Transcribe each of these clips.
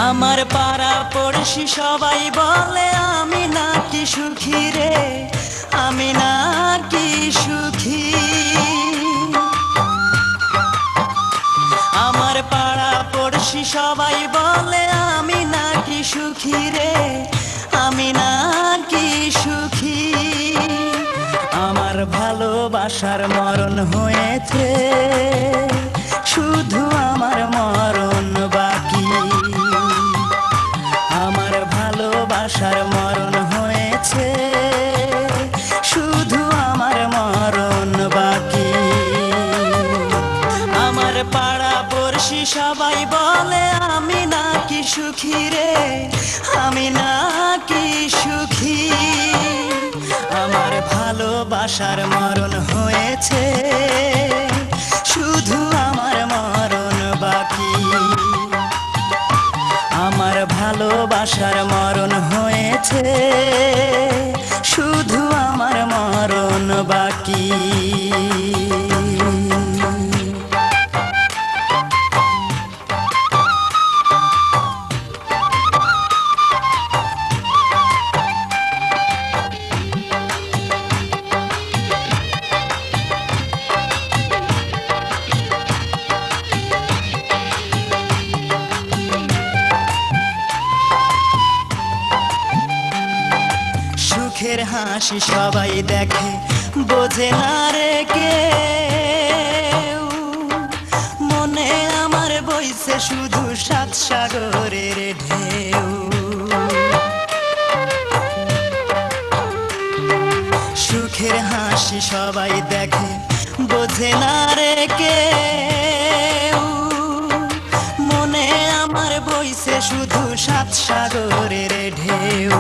আমার পাড়া পড়শি সবাই বলে আমি নাকি সুখী রে, আমি নাকি সুখী। আমার পাড়া পড়শি সবাই বলে আমি নাকি সুখী রে, আমি নাকি সুখী। আমার ভালোবাসার মরণ হয়েছে, শুধু আমার মরণ বাকি। আমার ভালোবাসার মরণ হয়েছে, শুধু আমার মরণ বাকি। আমার পাড়া পড়শি সবাই বলে আমি নাকি সুখী রে, আমি নাকি সুখী। আমার ভালোবাসার মরণ হয়েছে, শুধু আমার মরণ বাকি। আমার ভালোবাসার মরণ হয়েছে, শুধু আমার মরণ বাকি। সুখের হাসি সবাই দেখে, বোঝে না রে কেউ। মনে আমার বইছে শুধু সাত সাগরের ঢেউ। সুখের হাসি সবাই দেখে, বোঝে না রে কেউ। মনে আমার বইছে শুধু সাত সাগরের ঢেউ।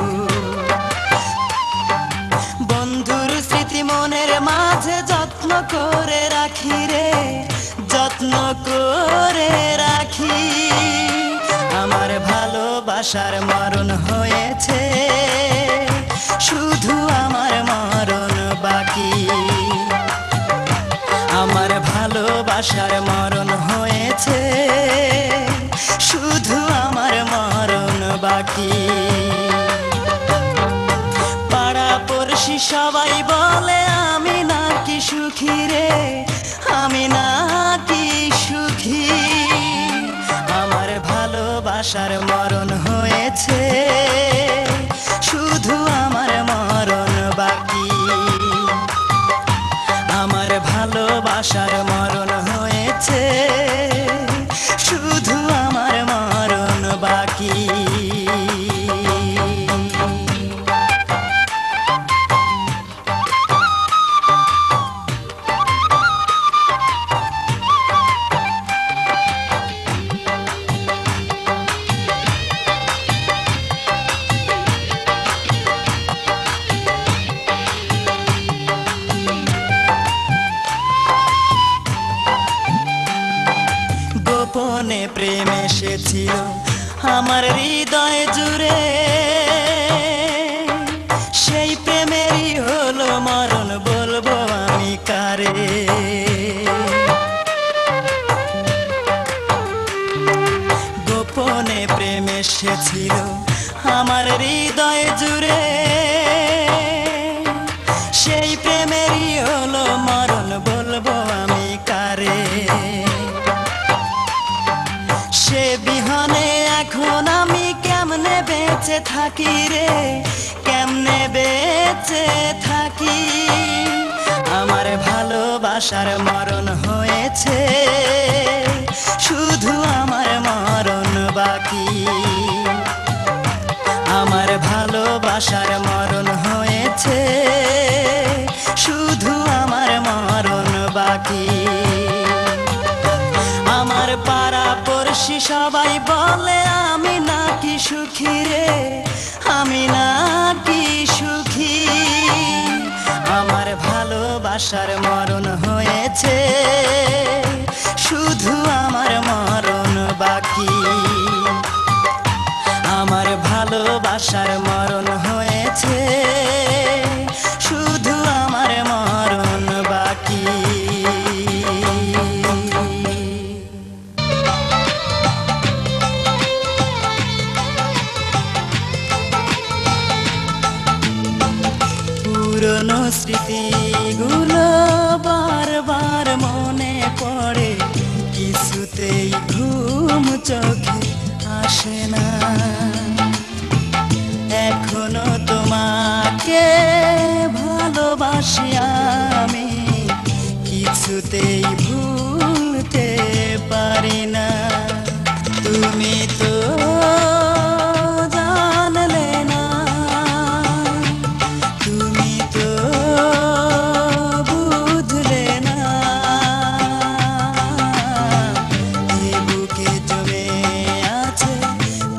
বন্ধুর স্মৃতি মনের মাঝে যত্ন করে রাখি রে, যত্ন করে রাখি। আমার ভালোবাসার মরণ হয়েছে, শুধু আমার মরণ বাকি। আমার ভালোবাসার মরণ হয়েছে, শুধু আমার মরণ বাকি। পাড়া পড়শি সবাই বলে আমি নাকি সুখী রে, আমি নাকি সুখী। আমার ভালোবাসার মরণ হয়েছে, শুধু আমার মরণ বাকি। আমার ভালোবাসার মরণ হয়েছে, শুধু আমার মরণ বাকি। গোপনে প্রেম এসেছিল আমার হৃদয় জুড়ে, সেই প্রেমেরই হলো মরণ, বলবো আমি কারে। গোপনে প্রেম এসেছিল আমার হৃদয় জুড়ে, সেই প্রেমেরই হলো মরণ, বলবো আমি কারে। সে বিহনে এখন আমি কেমনে বেঁচে থাকি রে, কেমনে বেঁচে থাকি। আমার ভালোবাসার মরণ হয়েছে, শুধু আমার মরণ বাকি। আমার ভালোবাসার মরণ হয়েছে, শুধু আমার মরণ বাকি। আমার পাড়া পড়শি সবাই বলে আমি নাকি সুখী রে, আমি নাকি সুখী। আমার ভালোবাসার মরণ হয়েছে, শুধু আমার মরণ বাকি। আমার ভালোবাসার মরণ হয়েছে, শুধু আমার মরণ বাকি। পুরনো স্মৃতিগুলো বারবার মনে পড়ে, কিছুতেই ঘুম চোখে আসে না। এখনো তোমাকে ভালোবাসি আমি, কিছুতেই ভুলতে পারি না। তুমি তো জানলে না, তুমি তো বুঝলে না, এ বুকে জমে আছে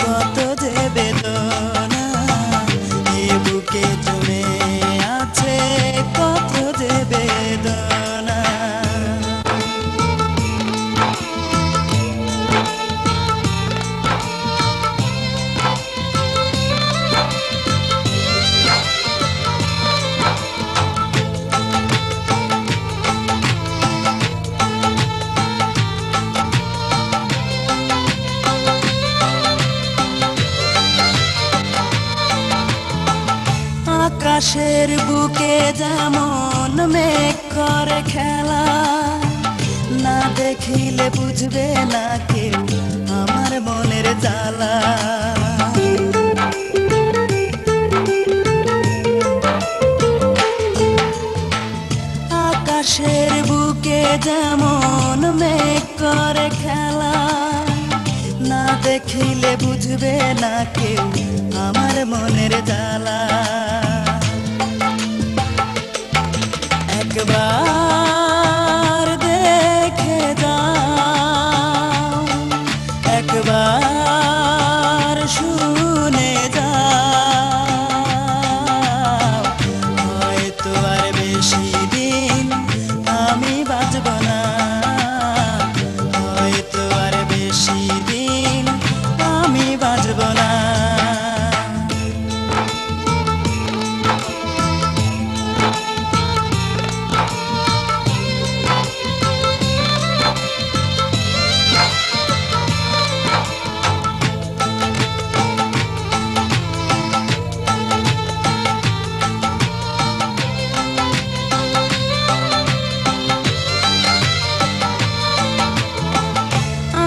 কত যে বেদনা, এ বুকে জমে আছে কত যে বেদনা। আকাশের বুকে যেমন মেঘ করে খেলা, না দেখিলে বুঝবে না কেউ আমার মনের জ্বালা। আকাশের বুকে যেমন মেঘ করে খেলা, না দেখিলে বুঝবে না কেউ আমার মনের জ্বালা। একবার দেখে যাও, একবার শুনে যাও, হয়তো আর বেশি দিন আমি বাঁচব না, হয়তো আর বেশি দিন আমি বাঁচব না।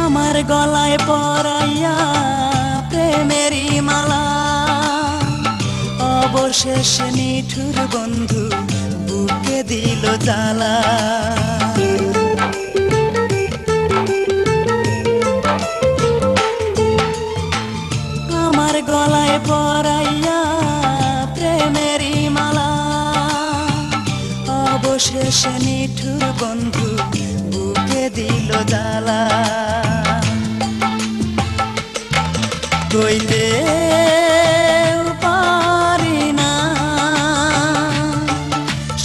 আমার গলায় পরাইয়া প্রেমেরই মালা, অবশেষে নিঠুর বন্ধু বুকে দিল জ্বালা। আমার গলায় পরাইয়া প্রেমেরই মালা, অবশেষে নিঠুর বন্ধু বুকে দিল জ্বালা। কইতে পারি না,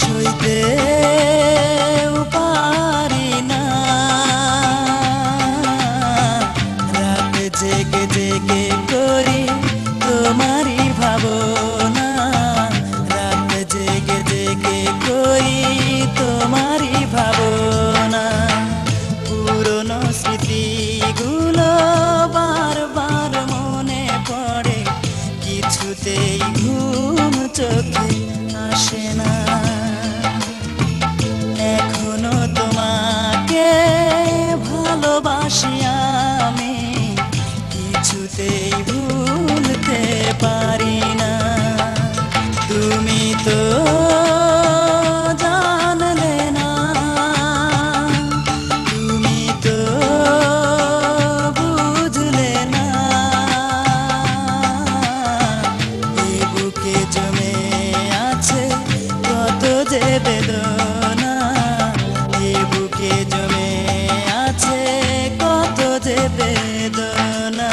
সইতে পারি না, রাত জেগে জেগে করি তোমারই ভাবনা, রাত জেগে জেগে করি তোমারই ভাবনা। পুরনো স্মৃতিগুলো বারবার মনে পড়ে, কিছুতেই ঘুম চোখে আসে না। এখনো তোমাকে ভালোবাসি আমি, কিছুতেই ভুলতে পারি না। তুমি তো জানলে না, তুমি তো বুঝলে না, এ বুকে জমে আছে কত যে বেদনা, এ বুকে জমে আছে কত যে বেদনা।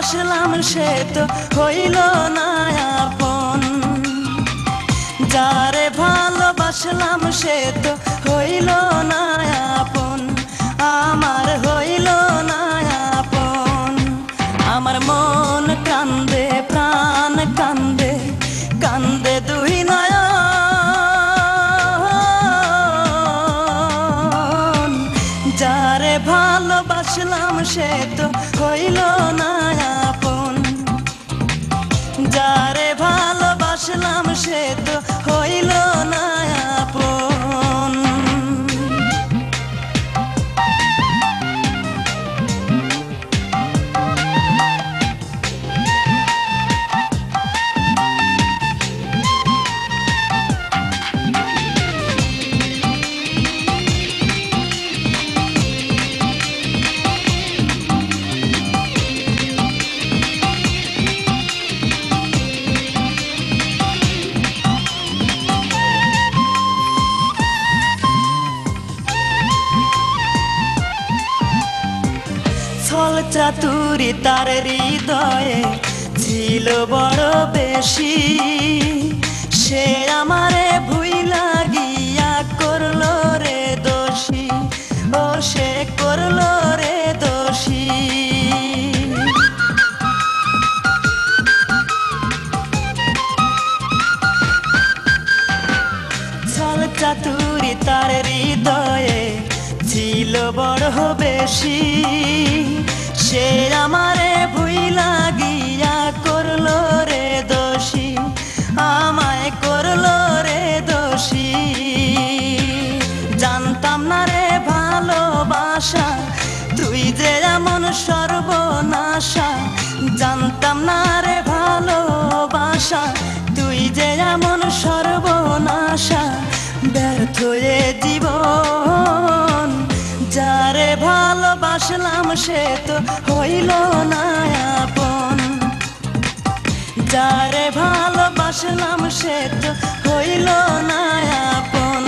ভালোবাসলাম সে তো হইল না আপন। যারে ভালোবাসলাম সে তো হইল না আপন, আমার হইল না আপন। আমার মন কান্দে, প্রাণ কান্দে, কান্দে দুই নয়ন। যারে ভালোবাসলাম সে তো হইল না আপন, যারে ভালোবাসলাম সে তো হইল না আপন। ছল চাতুরি তার হৃদয়ে ছিল বড় বেশি, সে আমারে ভুইলা গিয়া করলো রে দোষী, ও সে করলো রে দোষী। ছল চাতুরি তার হৃদয়ে ছিল বড় বেশি, সে আমারে ভুইলা গিয়া করলো রে দোষী, আমায় করলো রে দোষী। জানতাম না রে ভালোবাসা তুই যে এমন সর্বনাশা, জানতাম না রে ভালোবাসা তুই যে এমন সর্বনাশা। ব্যর্থ এ জীবন, যারে ভালোবাসলাম সে তো হইল না আপন, যারে ভালোবাসলাম সে তো হইল না আপন।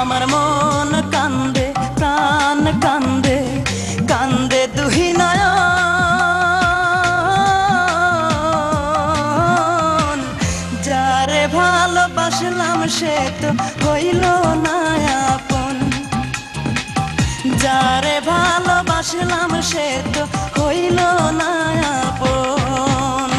আমার মন কান্দে, প্রাণ কান্দে, কান্দে দুই নয়ন। যারে ভালোবাসলাম সে তো হইল না আপন, যারে ভালোবাসলাম সে তো হইল না আপন।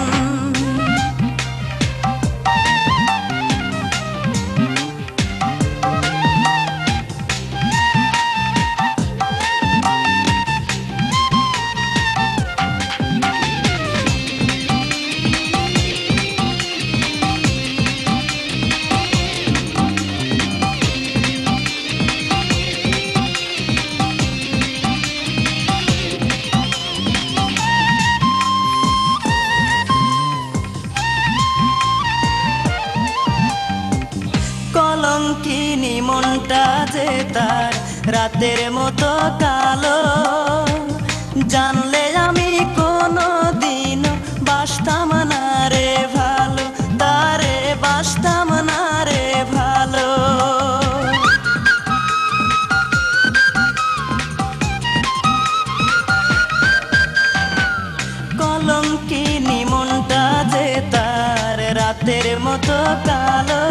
কলঙ্কিনী মনটা যে তার রাতের মতো কালো, জানলে আমি কোনো দিন বাসতাম না রে ভালো, তারে বাসতাম না রে ভালো। কলঙ্কিনী মনটা যে তার রাতের মতো কালো,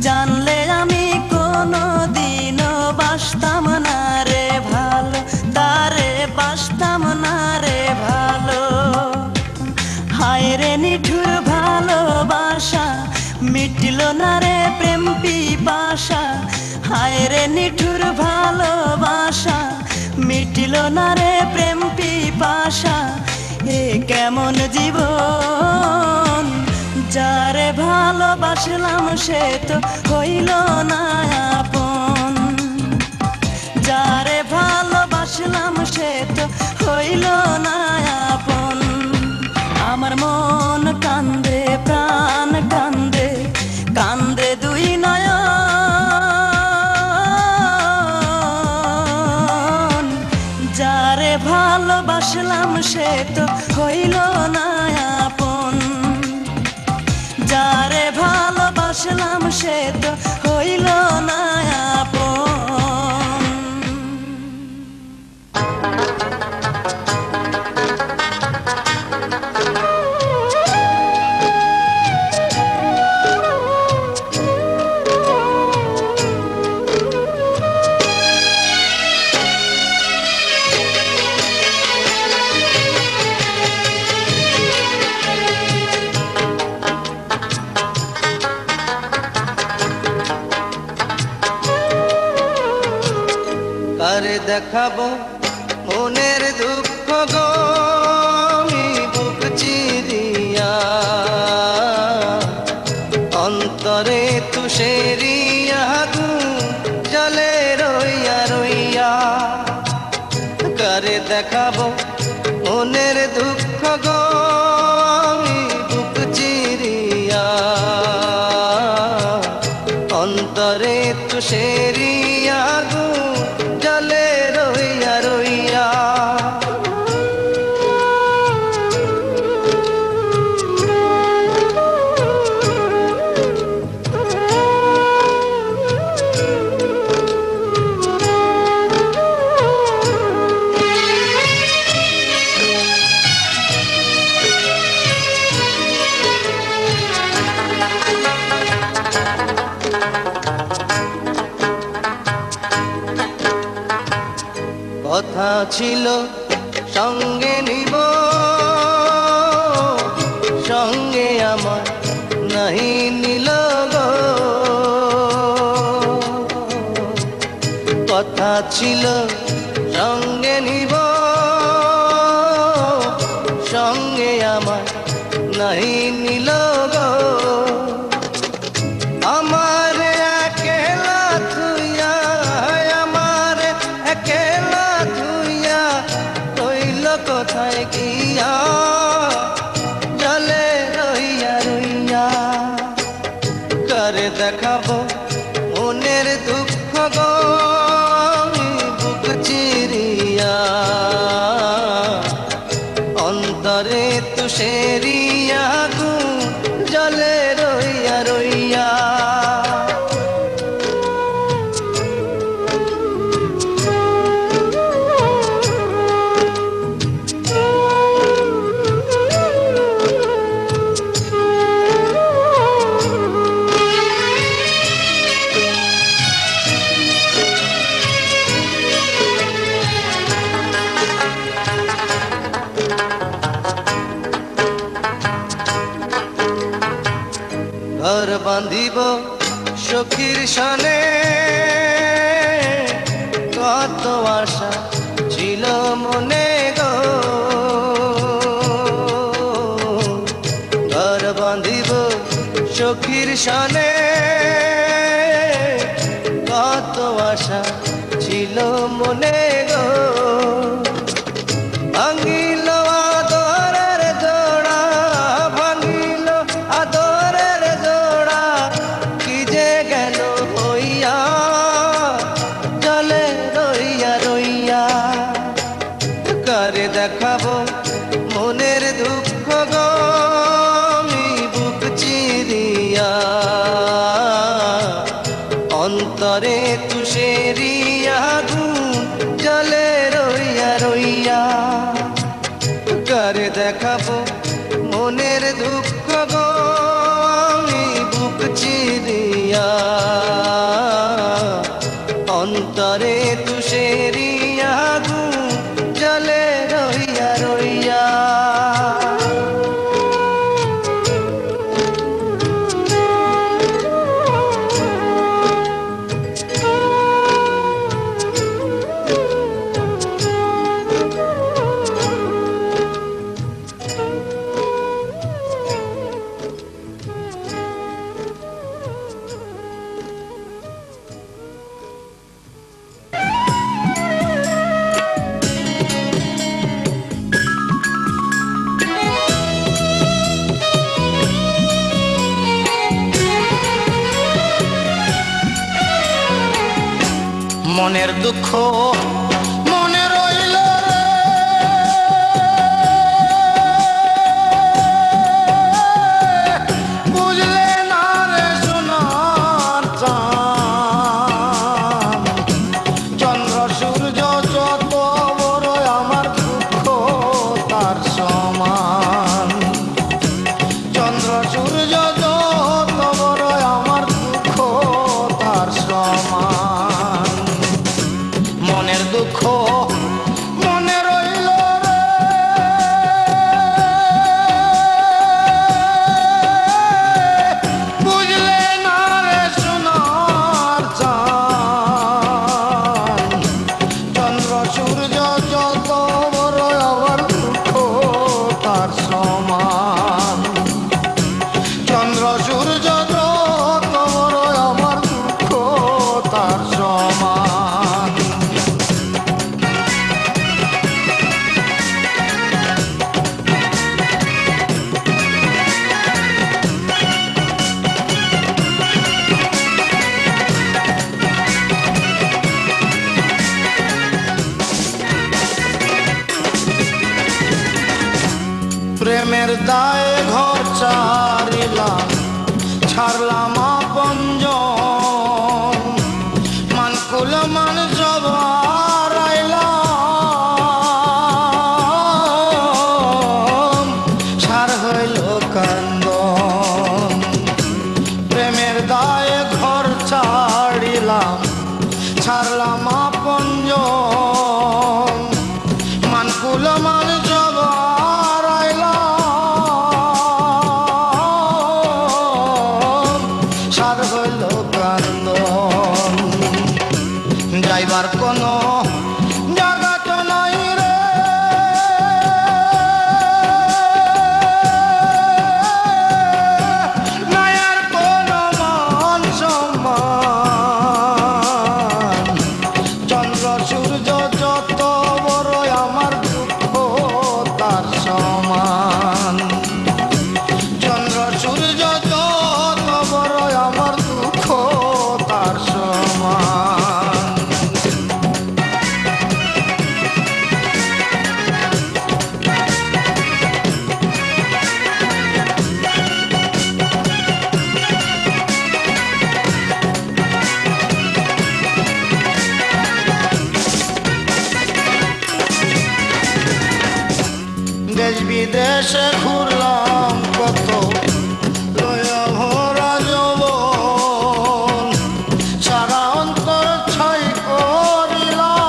জানলে আমি কোনো দিনও বাসতাম না রে ভালো, তারে বাসতাম না রে ভালো। হায় রে নিঠুর ভালোবাসা মিটল না রে প্রেম পিপাসা, হায় রে নিঠুর ভালোবাসা মিটল না রে প্রেম পিপাসা। এ কেমন জীবন, যারে ভালোবাসলাম সে তো হইল না আপন, যারে ভালোবাসলাম সে তো হইল না আপন। আমার মন কান্দে, প্রাণ কান্দে, কান্দে দুই নয়ন। যারে ভালোবাসলাম সে তো হইল না আপন, যারে ভালোবাসলাম সে তো হইল না আপন। দেখাবো মনের দুঃখ গো আমি বুক চিরিয়া, অন্তরে তুষেরি আগুন জ্বলে রইয়া রইয়া। কারে দেখাবো মনের দুঃখ গো আমি বুক চিরিয়া, অন্তরে তুষেরি আগুন জ্বলে রইয়া রইয়া। কথা ছিল সঙ্গে নিব, সঙ্গে আমার নাহি নিল গো। কথা ছিল সঙ্গে নিব, সঙ্গে আমার নাহি নিল গো। আমার একেলা থুইয়া, আমার একেলা থুইয়া রইল কোথায় গিয়া, জলে রইয়া রইয়া। কারে দেখাবো মনের দুঃখ গো আমি বুক চিরিয়া, অন্তরে তুষেরি আগুন জলে রইয়া রইয়া। ঘর বাঁধিব সখীর সনে, কত আশা ছিল মনে গো। ঘর বাঁধিব সখীর সনে, কত আশা ছিল মনে গো। ভাঙিল আদরের জোড়া, ভাঙিল আদরের জোড়া, কি যে গেল হইয়া, জলে রইয়া রইয়া। কারে দেখাবো মনের দুঃখ গো আমি বুক চিরিয়া, অন্তরে তুষেরি আগুন জলে রইয়া রইয়া। কারে দেখাবো মনের দুঃখ গো আমি বুক চিরিয়া, অন্তরে তুষেরি আগুন জলে রইয়া রইয়া। মনের দুঃখ মনে রইল রে, বুঝলে না রে সোনার চাঁদ। চন্দ্র সূর্য যত বড় আমার দুঃখ তার সমান, চন্দ্র সূর্য যত বড় আমার দুঃখ তার সমান। মনের প্রেমের দায়ে ঘর ছাড়িলাম, ছাড়লাম আপনজন, মানকুল মান সব হারাইলাম, সার হইল কান্দন। প্রেমের দায়ে ঘর ছাড়িলাম, ছাড়লাম আপনজন, মানকুল মান সব হারাইলাম, সার হইল কান্দন। যাইবার কোনো জায়গা তো নাই রে, নাই আর কোনো মান সম্মান। চন্দ্র সূর্য যত বড় আমার দুঃখ তার সমান। চন্দ্র সূর্য যত বড় আমার দুঃখ তার সমান। দেশ বিদেশে ঘুরলাম কত, লয়া ভরা যৌবন, সারা অন্তর ছাই করিলাম,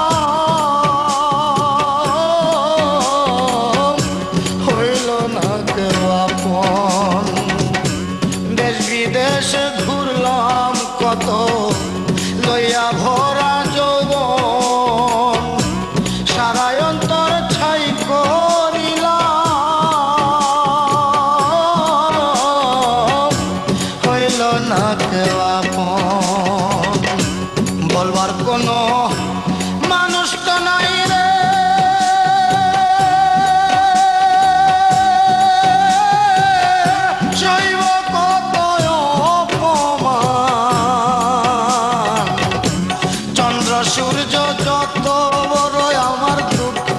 হইল না কেউ আপন। দেশ বিদেশে ঘুরলাম কত, লইয়া ভরা যৌবন, সারা অন্তর ছাই করিলাম, হইল না কেউ আপন। বলবার কোনো মানুষ তো নাই রে, সইব কত অপমান। চন্দ্র সূর্য যত বড় আমার দুঃখ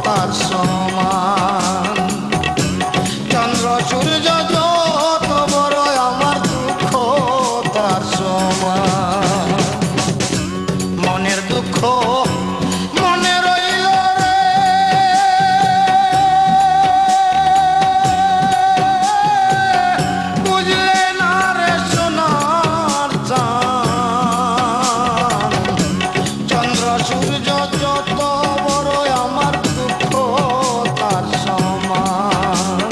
তার সমান। চন্দ্র সূর্য যত বড় আমার দুঃখ তার সমান। মনের দুঃখ মনে রইল রে, বুঝলে না রে সোনার চাঁদ। চন্দ্র সূর্য যত বড় আমার দুঃখ তার সমান।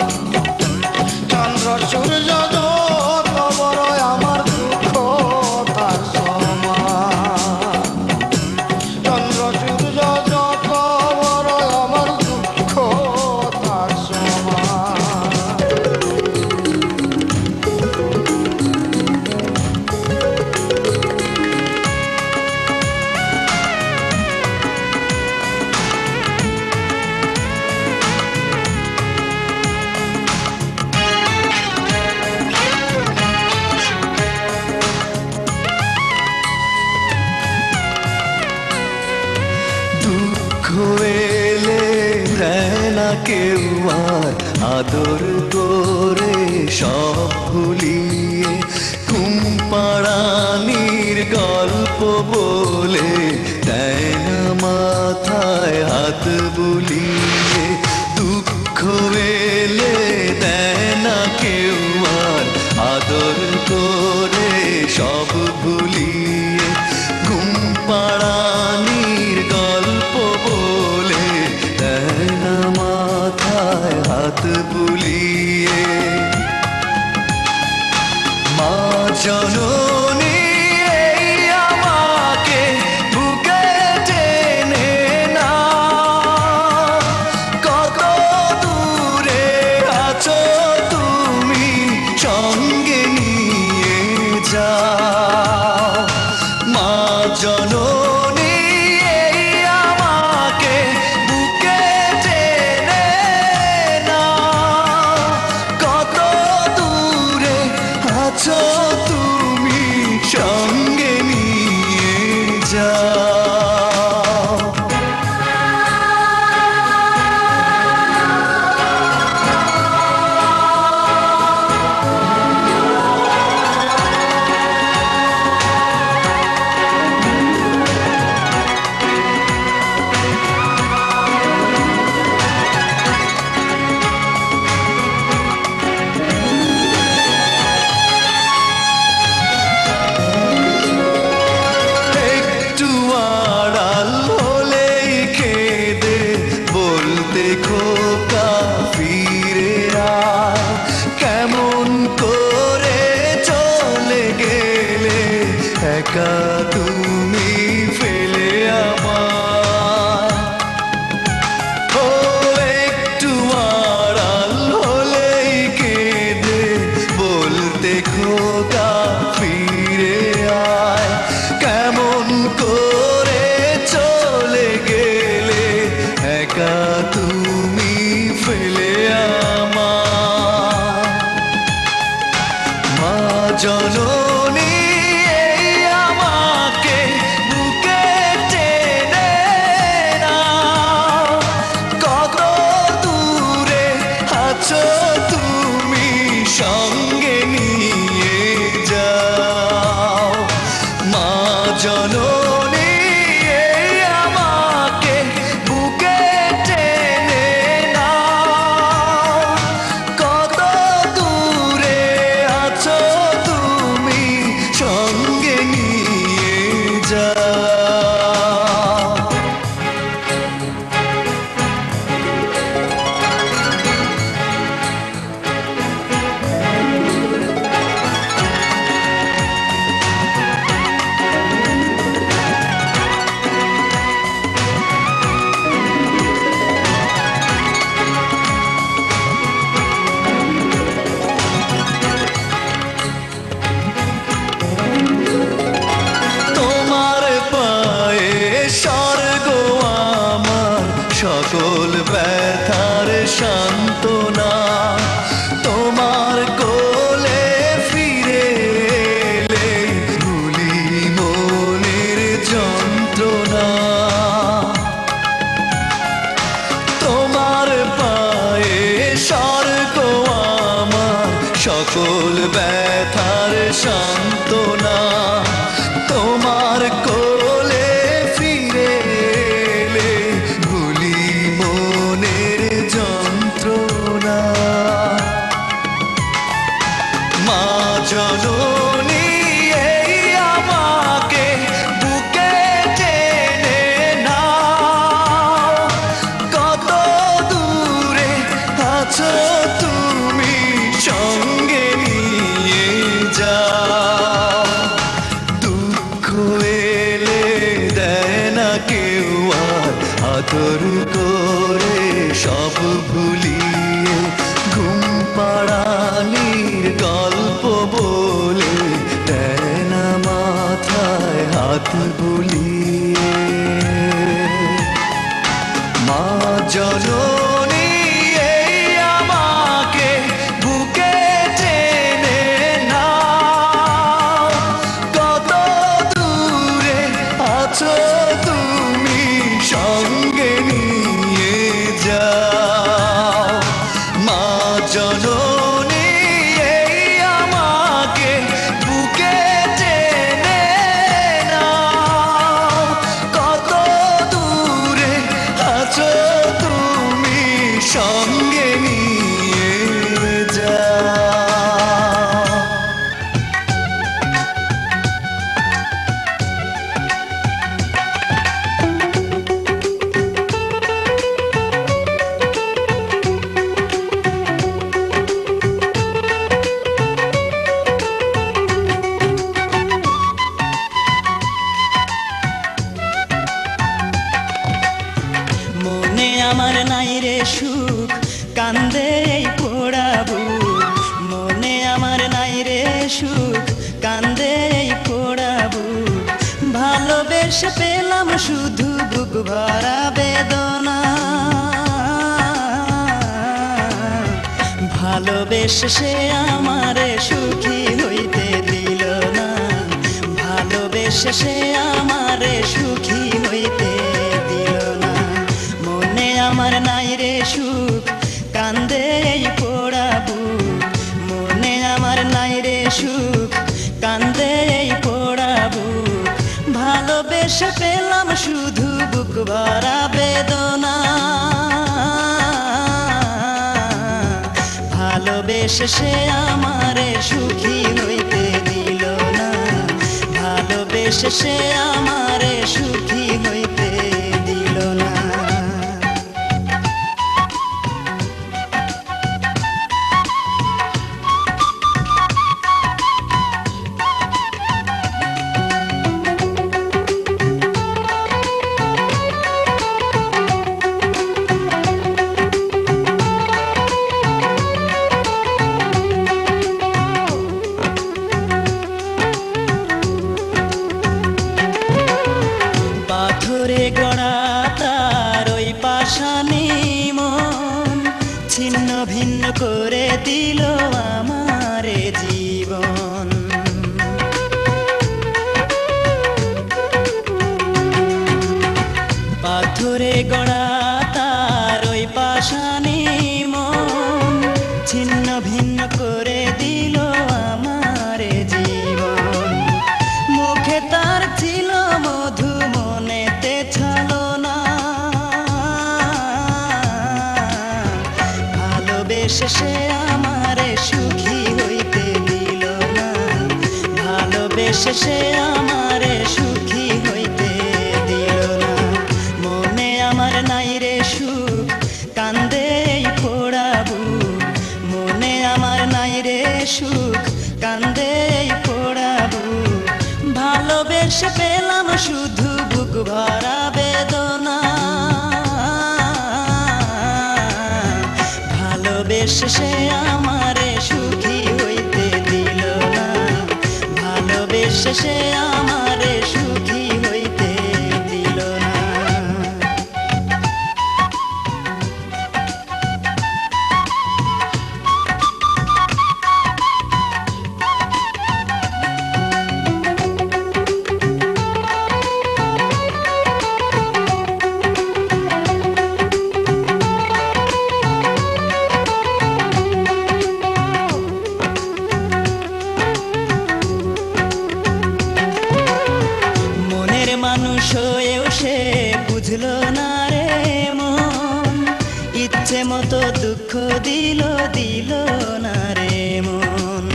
চন্দ্র সূর্য যত বড় আমার দুঃখ তার সমান। চন্দ্র সূর্য যত বড় আমার দুঃখ তার সমান। দুঃখ এলে দেয় না কেউ আর আদর করে সব ভুলিয়ে, কুম্পাড়ানির গল্প বলে দেয় না মাথায় হাত বুলিয়ে। দুঃখ এলে দেয় না কেউ আর আদর করে সব ভুলিয়ে, কুম্পাড়ানির গল্প বলে দেয় না মাথায় হাত বুলিয়ে। মা জননী এই আমাকে বুকে টেনে না, কত দূরে আছো তুমি সঙ্গে নিয়ে যাও। মা জননী এই আমাকে বুকে টেনে না, কত দূরে আছো তুমি জননী এই আমাকে বুকে টেনে নাও, কত দূরে আছো তুমি সঙ্গে নিয়ে যাও। মা জননী এই আমাকে বুকে টেনে নাও, কত দূরে আছো তুমি সঙ্গে নিয়ে যাও। তোমার পায়ে স্বর্গ আমার সকল ব্যথার সান্ত্বনা, তোমার কোলে ফিরে এলে ভুলি মনের যন্ত্রণা। তোমার পায়ে স্বর্গ আমার সকল ব্যথার সান্ত্বনা, তোমার কোলে ফিরে এলে ভুলি মনের যন্ত্রণা। মা জননী এই আমাকে বুকে টেনে নাও, কত দূরে আছো তুমি সঙ্গে নিয়ে যাও। দুঃখ এলে দেয় না কেউ আর আদর করে সব ভুলিয়ে, ঘুম পাড়ানির গল্প বলে দেয় না মাথায় হাত বুলিয়ে। মা জননী এই আমাকে বুকে টেনে নাও, কত দূরে আছো তুমি সঙ্গে নিয়ে যাও। মা জননী এই আমাকে বুকে টেনে নাও, কত দূরে আছো তুমি সঙ্গে নিয়ে যাও। মনে আমার নাই রে সুখ, কান্দে এই পোড়া বুক। মনে আমার নাই রে সুখ, কান্দে এই পোড়া বুক। ভালোবেসে পেলাম শুধু বুক ভরা বেদনা, ভালোবেসে সে আমারে সুখী হইতে দিল না, ভালোবেসে সে আমারে সুখী হইতে দিল না। মনে আমার নাই রে সুখ, কান্দে এই পোড়া বুক। মনে আমার নাই রে সুখ, কান্দে এই পোড়া বুক। ভালোবেসে পেলাম শুধু বুক ভরা বেদনা, ভালোবেসে সে আমারে সুখী হইতে দিল না, ভালোবেসে সে আমারে সুখী হইতে দিল না। পাথরে গড়া তার ওই পাষাণী মন, ছিন্ন ভিন্ন করে দিল আমারে জীবন। ছিন্ন ভিন্ন করে দিল আমার জীবন। মুখে তার ছিল মধু, মনেতে ছলনা। ভালোবেসে সে আমারে সুখী হইতে দিল না। ভালোবেসে সে আমারে সুখী হইতে দিল না। মনে আমার নাই রে সুখ, কান্দে এই পোড়া বুক। মনে আমার নাই রে সুখ, কান্দে এই পোড়া বুক। ভালোবেসে পেলাম শুধু বুক ভরা বেদনা। ভালোবেসে সে আমারে সুখী হইতে দিল না। ভালোবেসে সে আমারে সুখী হইতে দিল না। মনের মানুষ হয়েও সে বুঝলো না রে মন। ইচ্ছে মতো দুঃখ দিল দিল না রে মন।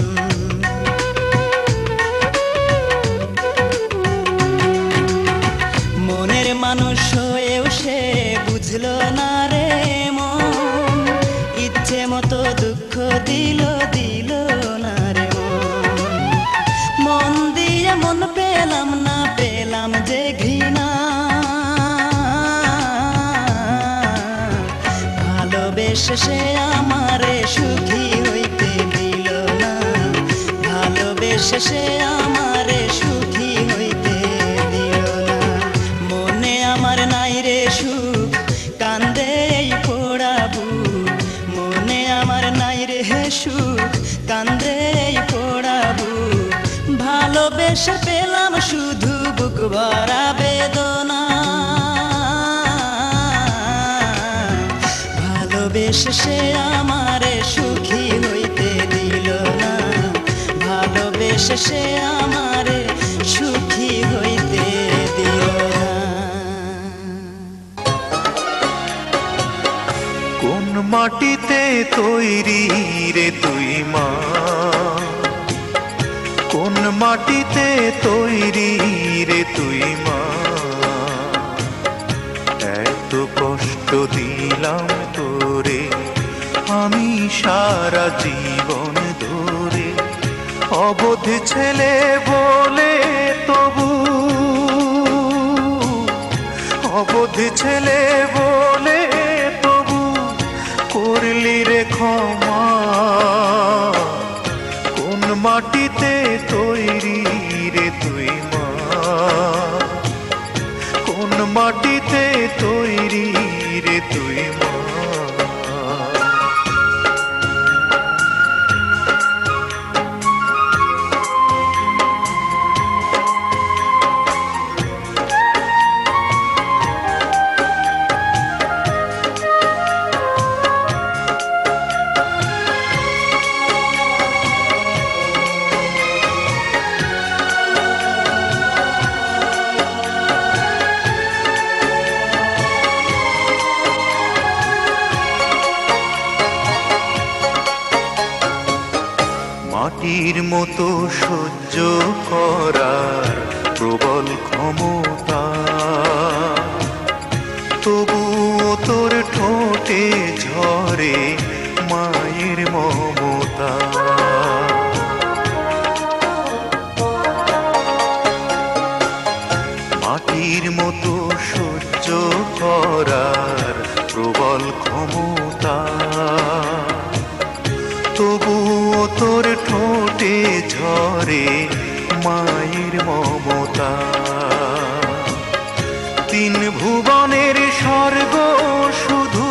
মনের মানুষ হয়েও সে বুঝলো না রে মন। ইচ্ছে মতো দুঃখ দিল দিল না রে মন। মন দিয়ে মন পেলাম না, পেলাম যে ঘৃণা। ভালোবেসে সে আমারে সুখী হইতে দিল না। ভালোবেসে সে আমারে সুখী হইতে দিল না। মনে আমার নাই রে সুখ, কান্দে এই পোড়া বুক। মনে আমার নাই রে সুখ, কান্দে এই পোড়া বুক। ভালোবেসে পেলাম শুধু বুক ভরা বেদনা। ভালোবেসে সে আমারে সুখী হইতে দিল না। ভালোবেসে সে আমারে সুখী হইতে দিল না। কোন মাটিতে তৈরি রে তুই মা, কোন মাটিতে তৈরি রে তুই মা। এত কষ্ট দিলাম তোরে আমি সারা জীবন ধরে। অবোধ ছেলে বলে তবু, অবোধ ছেলে বলে তবু করলি রে ক্ষমা। কোন মাটিতে তৈরি রে তুই মা, কোন মাটিতে তৈরি রে তুই মা। মাটির মতো সহ্য করার প্রবল ক্ষমতা, তবুও তোর ঠোঁটে ঝরে মায়ের মমতা। মাটির মতো সহ্য করার প্রবল ক্ষমতা, তবুও তোর ঠোঁটে ঝরে মায়ের মমতা। তিন ভুবনের স্বর্গ শুধু,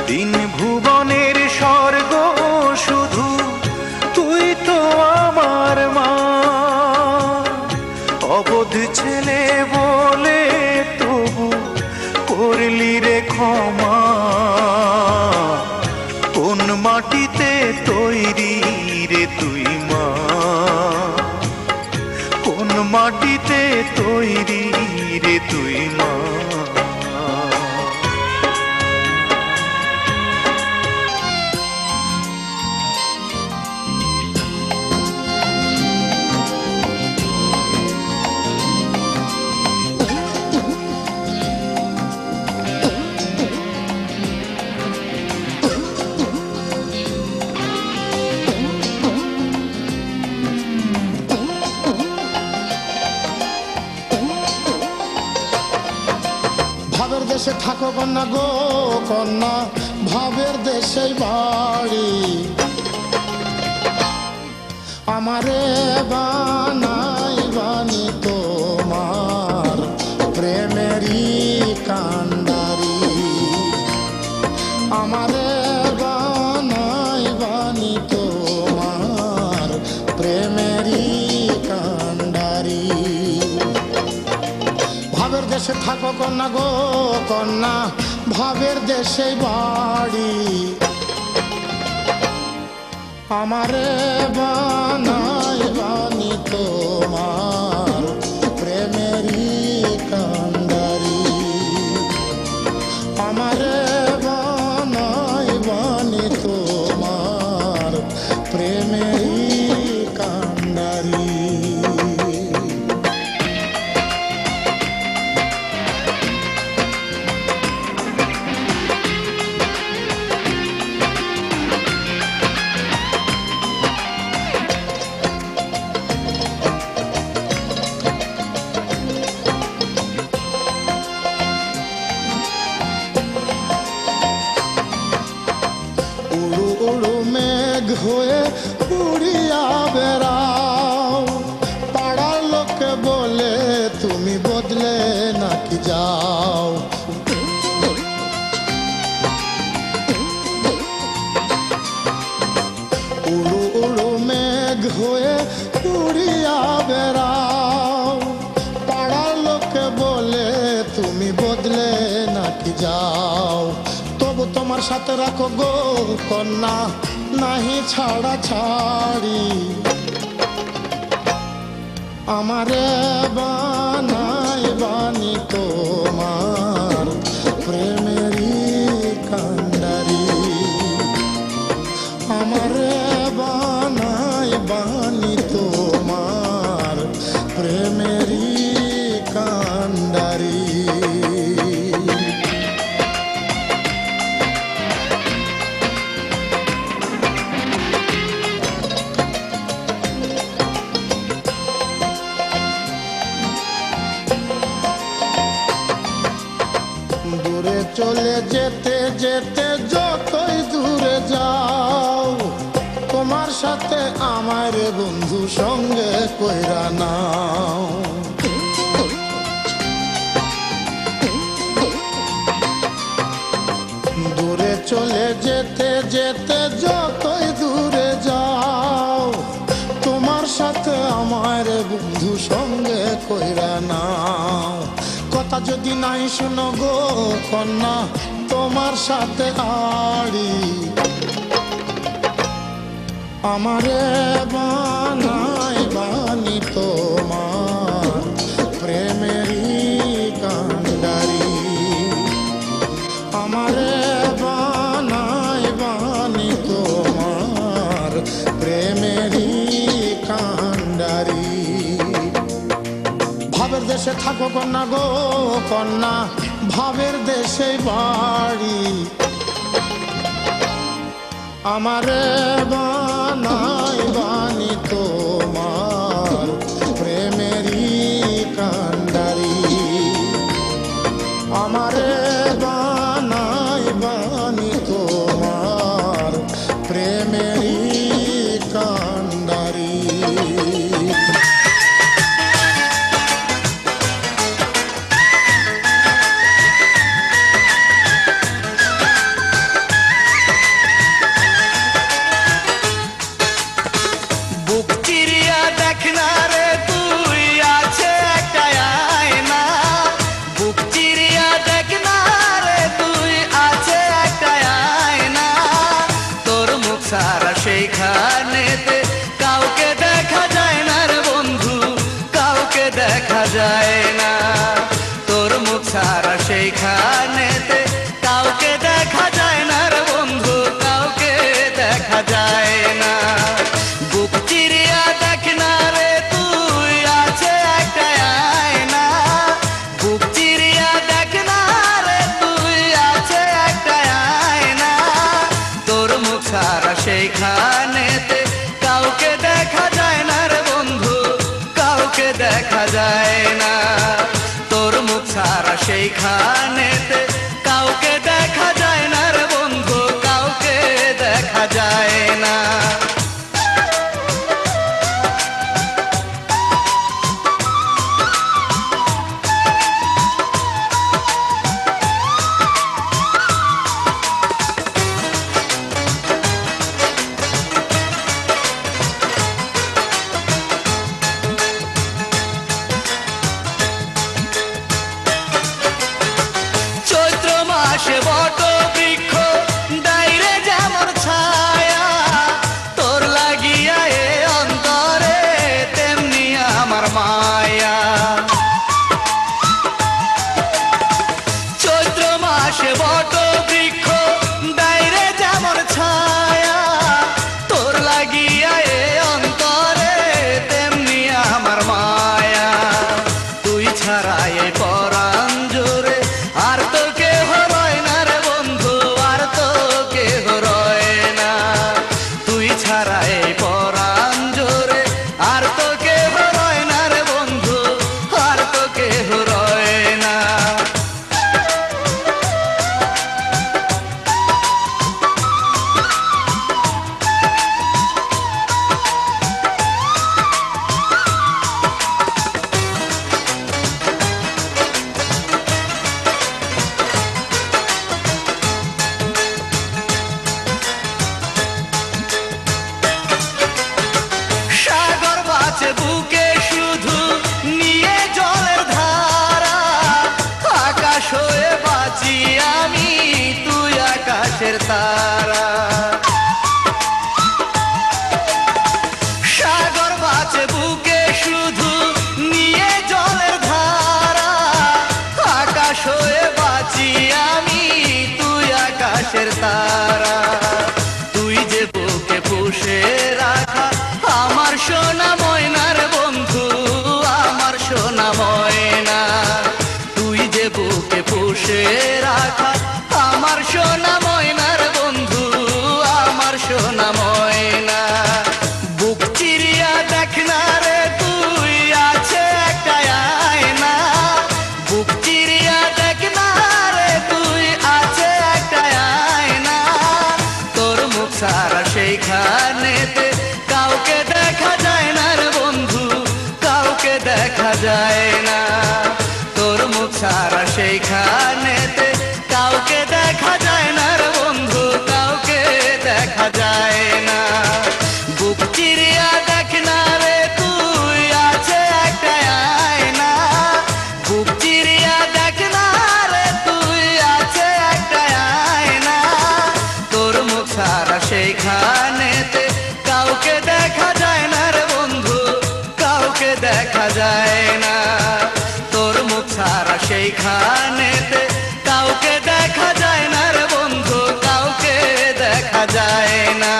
তিন ভুবনের স্বর্গ শুধু তুই তো আমার মা। অবোধ ছেলে বলে তবু করলি রে ক্ষমা। মাটিতে তৈরি রে তুই মা, কোন মাটিতে তৈরি রে তুই মা। ভাবের দেশে থাকো কন্যা গো কন্যা, ভাবের দেশে বাড়ি। আমারে বানাই বানি তোমার প্রেমেরই কান্ডারি। আমারে বানাই বানি তোমার প্রেমেরই কান্ডারি। ভাবের দেশে থাকো কন্যা গো কন্যা, ভাবের দেশে বাড়ি। আমারে বানাই বানি তোমার প্রেমেরই কান্ডারি। আমারে বানাই বানি তোমার প্রেমেরই কান্ডারি। উড়ু উড়ু মেঘ হয়ে উড়িয়া বেড়াও, পাড়ার লোকে বলে তুমি বদলে নাকি যাও। উড়ু উড়ু মেঘ হয়ে উড়িয়া বেড়াও, পাড়ার লোকে বলে তুমি বদলে নাকি যাও। তবু তোমার সাথে রাখো গো কন্যা, নাহি ছাড়া ছাড়ি। আমারে বানাই বানি তোমার প্রেমেরই কান্ডারি। আমারে বানাই বানি তোমার প্রেমেরই কান্ডারি। দূরে চলে যেতে যেতে যতই দূরে যাও, তোমার সাথে আমার বন্ধু সঙ্গে কইরা নাও। দূরে চলে যেতে যেতে যতই দূরে যাও, তোমার সাথে আমার বন্ধু সঙ্গে কইরা নাও। কথা যদি নাই শুনো গো কন্যা, তোমার সাথে আড়ি। আমারে বানাই বানি তোমার প্রেমেরই কান্ডারি। আমারে বানাই বানি তোমার প্রেমেরই কান্ডারি। ভাবের দেশে থাকো কন্যা গো কন্যা, ভাবের দেশে বাড়ি। আমারে বানাই বানি তোমার প্রেমেরই কান্ডারি। আমারে বানাই বানি তোমার প্রেমেরই কান্ডারি। বুক চিরিয়া দেখ ছাড়া সেইখানেতে কাউকে দেখা যায় না রে বন্ধু, কাউকে দেখা যায় না। তোর মুখ ছাড়া সেইখানেতে কাউকে দেখা যায় না রে বন্ধু, কাউকে দেখা যায় না। চৈত্র মাসে বট বৃক্ষ ডাইরে যেমন ছায়া, তোর লাগিয়া এ অন্তরে তেমনি আমার মায়া। চৈত্র মাসে বট বৃক্ষ ডাইরে যেমন ছায়া, তোর লাগিয়া এ অন্তরে তেমনি আমার মায়া। তুই ছাড়া এই পরাণ জোরে আর তো কেহ রয় না রে বন্ধু, আর তো কেহ রয় না। তুই ছাড়া এই পরাণ জোরে আর তো কেহ রয় না রে বন্ধু, আর তো কেহ রয় না। সাগর বাঁচে বুকে শুধু নিয়ে জলের ধারা, আকাশ হয়ে বাঁচি আমি তুই আকাশের তারা। সাগর বাঁচে বুকে শুধু নিয়ে জলের ধারা, আকাশ হয়ে বাঁচি আমি তুই আকাশের তারা। তুই যে বুকে পুষে রাখা আমার সোনা ময়নার বন্ধু, আমার সোনা ময়না। তুই যে বুকে পুষে রাখা আমার সোনা ময়নার বন্ধু, আমার সোনা ময়না। বুক চিরিয়া দেখ না রে তুই আছে একটা আয়না, বুক চিরিয়া দেখ না রে তুই আছে একটা আয়না। তোর মুখ ছাড়া সেইখানেতে কাউকে দেখা যায় না রে বন্ধু, কাউকে দেখা যায় না। তোর মুখ ছাড়া সেইখানেতে কাউকে দেখা যায় না রে বন্ধু, কাউকে দেখা যায় না। বুক চিরিয়া দেখ না রে তুই আছে একটা আয়না, বুক চিরিয়া দেখ না রে তুই আছে একটা আয়না। তোর মুখ ছাড়া সেইখানেতে কাউকে দেখা যায় না রে বন্ধু, কাউকে দেখা যায় না। তোর মুখ ছাড়া সেইখানেতে কাউকে দেখা যায় না রে বন্ধু, কাউকে দেখা যায় না।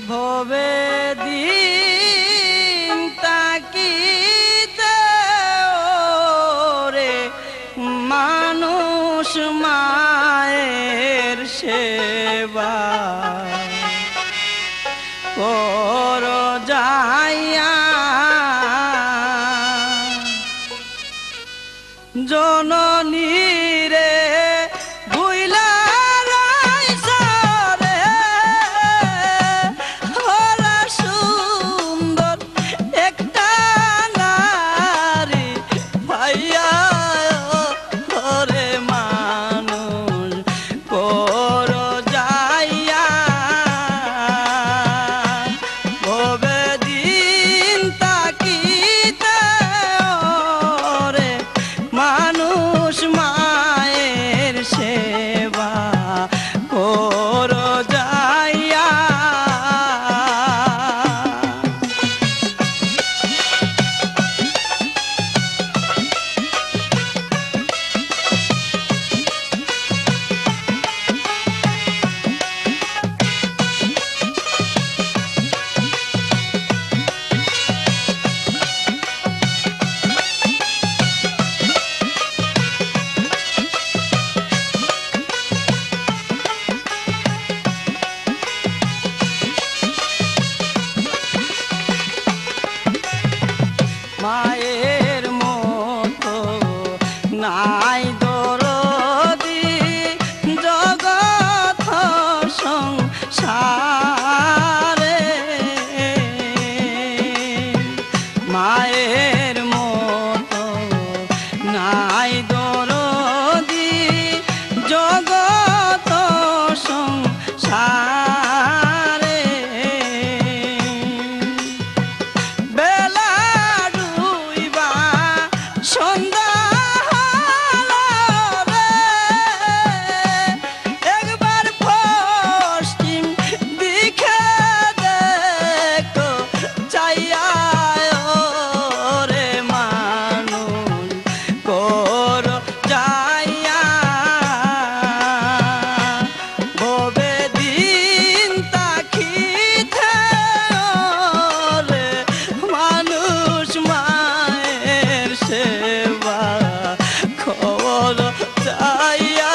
ভবে দিন তাকিতে ওরে মানুষ মায়ের সেবা কর যাইয়া, জননী রে ভুইলা রাইসা রে, ওরা সুন্দর একটা নারী ভাইয়া ওরে মানুষ কর যাইয়া। সারে মায়ের মতো নাই দরদি জগত সংসারে বেলা ডুইবা সন্ধ্যা হলো রে, একবার পশ্চিম দিকে দেখো চাইয়া রে মানুষ কর যাইয়া ভবে দিন তাকিতে রে মানুষ মায়ের সেবা খবর চাইয়া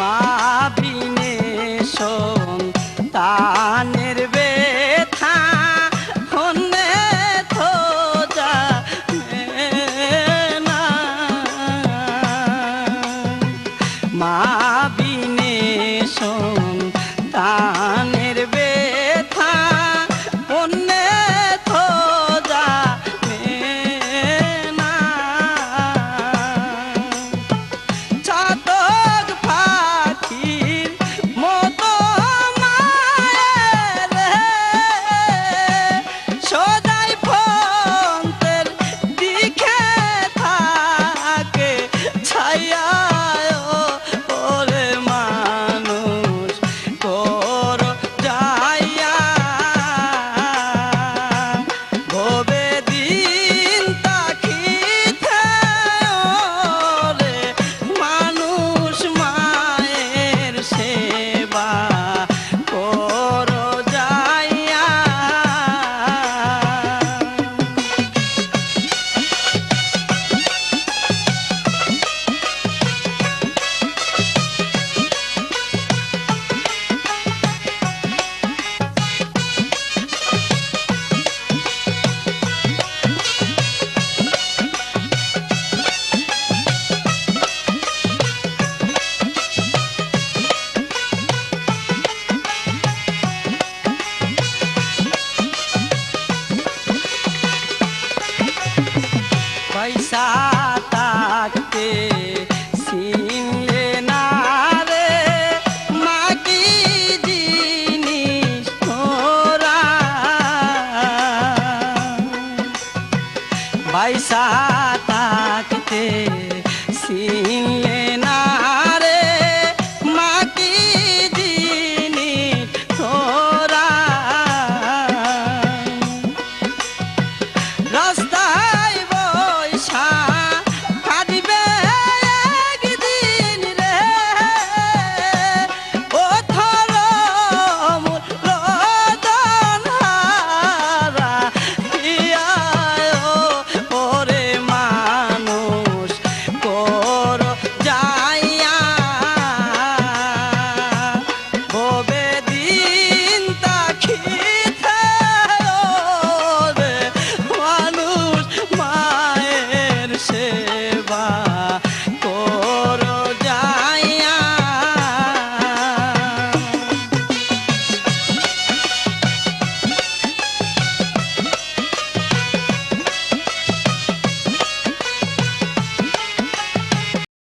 মা বিনে সন্তানের ব্যথা হন্যে তো জানে না, মা বিনে